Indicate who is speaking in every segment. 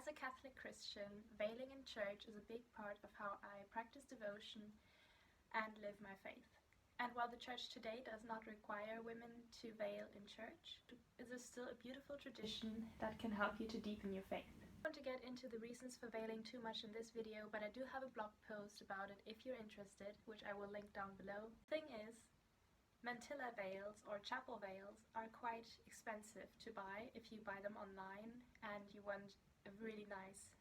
Speaker 1: As a Catholic Christian, veiling in church is a big part of how I practice devotion and live my faith. And while the church today does not require women to veil in church, it is still a beautiful tradition that can help you to deepen your faith. I don't want to get into the reasons for veiling too much in this video, but I do have a blog post about it if you're interested, which I will link down below. The thing is, mantilla veils or chapel veils are quite expensive to buy if you buy them online and you want a really nice,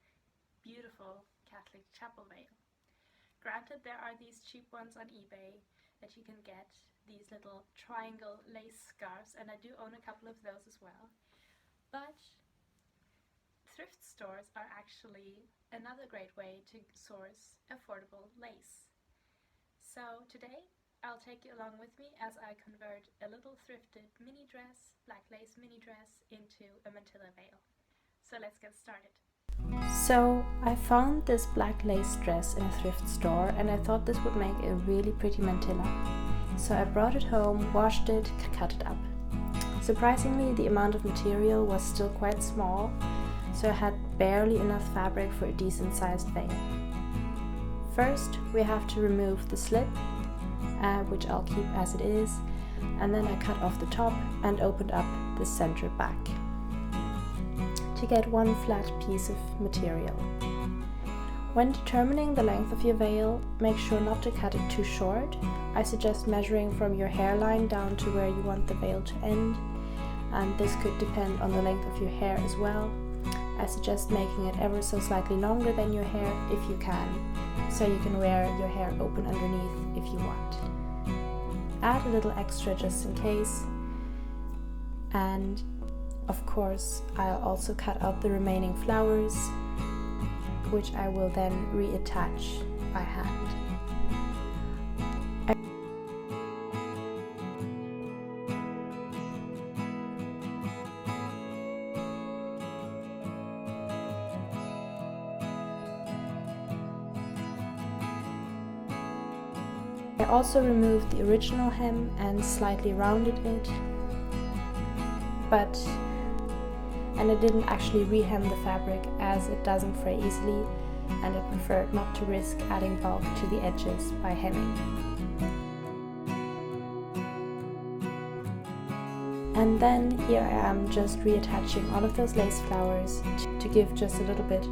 Speaker 1: beautiful Catholic chapel veil. Granted, there are these cheap ones on eBay that you can get, these little triangle lace scarves, and I do own a couple of those as well. But thrift stores are actually another great way to source affordable lace. So today I'll take you along with me as I convert a little thrifted mini dress, black lace mini dress, into a mantilla veil. So let's get started. So I found this black lace dress in a thrift store and I thought this would make a really pretty mantilla. So I brought it home, washed it, cut it up. Surprisingly, the amount of material was still quite small, so I had barely enough fabric for a decent sized veil. First, we have to remove the slip, which I'll keep as it is, and then I cut off the top and opened up the center back to get one flat piece of material. When determining the length of your veil, make sure not to cut it too short. I suggest measuring from your hairline down to where you want the veil to end, and this could depend on the length of your hair as well. I suggest making it ever so slightly longer than your hair if you can, so you can wear your hair open underneath if you want. Add a little extra just in case, and of course I'll also cut out the remaining flowers, which I will then reattach by hand. I also removed the original hem and slightly rounded it, and I didn't actually rehem the fabric as it doesn't fray easily, and I preferred not to risk adding bulk to the edges by hemming. And then here I am just reattaching all of those lace flowers to give just a little bit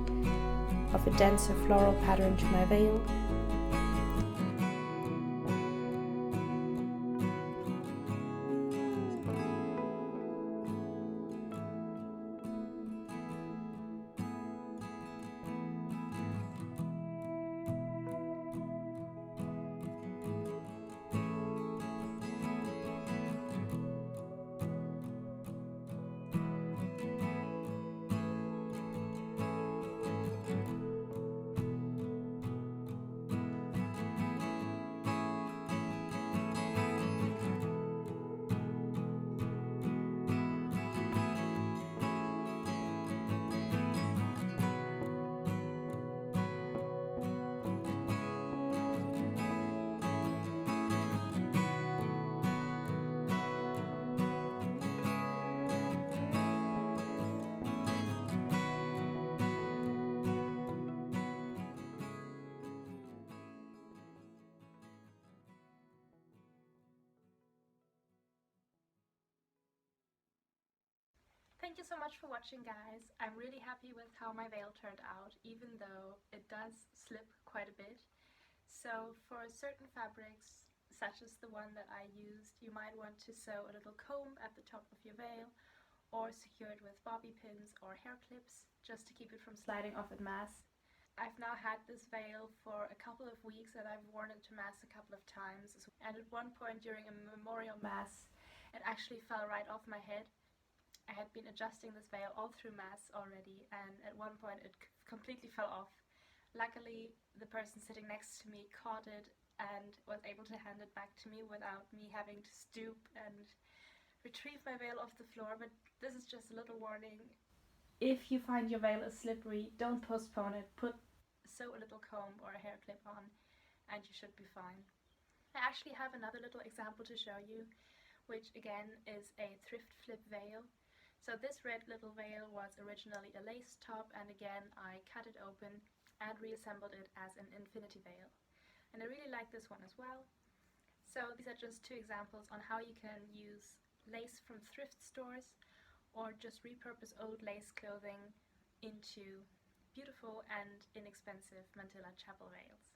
Speaker 1: of a denser floral pattern to my veil. Thank you so much for watching, guys. I'm really happy with how my veil turned out, even though it does slip quite a bit. So for certain fabrics, such as the one that I used, you might want to sew a little comb at the top of your veil, or secure it with bobby pins or hair clips, just to keep it from sliding off at mass. I've now had this veil for a couple of weeks and I've worn it to mass a couple of times, and at one point during a memorial mass it actually fell right off my head. I had been adjusting this veil all through mass already, and at one point it completely fell off. Luckily, the person sitting next to me caught it and was able to hand it back to me without me having to stoop and retrieve my veil off the floor. But this is just a little warning. If you find your veil is slippery, don't postpone it. Sew a little comb or a hair clip on and you should be fine. I actually have another little example to show you, which again is a thrift flip veil. So this red little veil was originally a lace top, and again I cut it open and reassembled it as an infinity veil. And I really like this one as well. So these are just two examples on how you can use lace from thrift stores or just repurpose old lace clothing into beautiful and inexpensive mantilla chapel veils.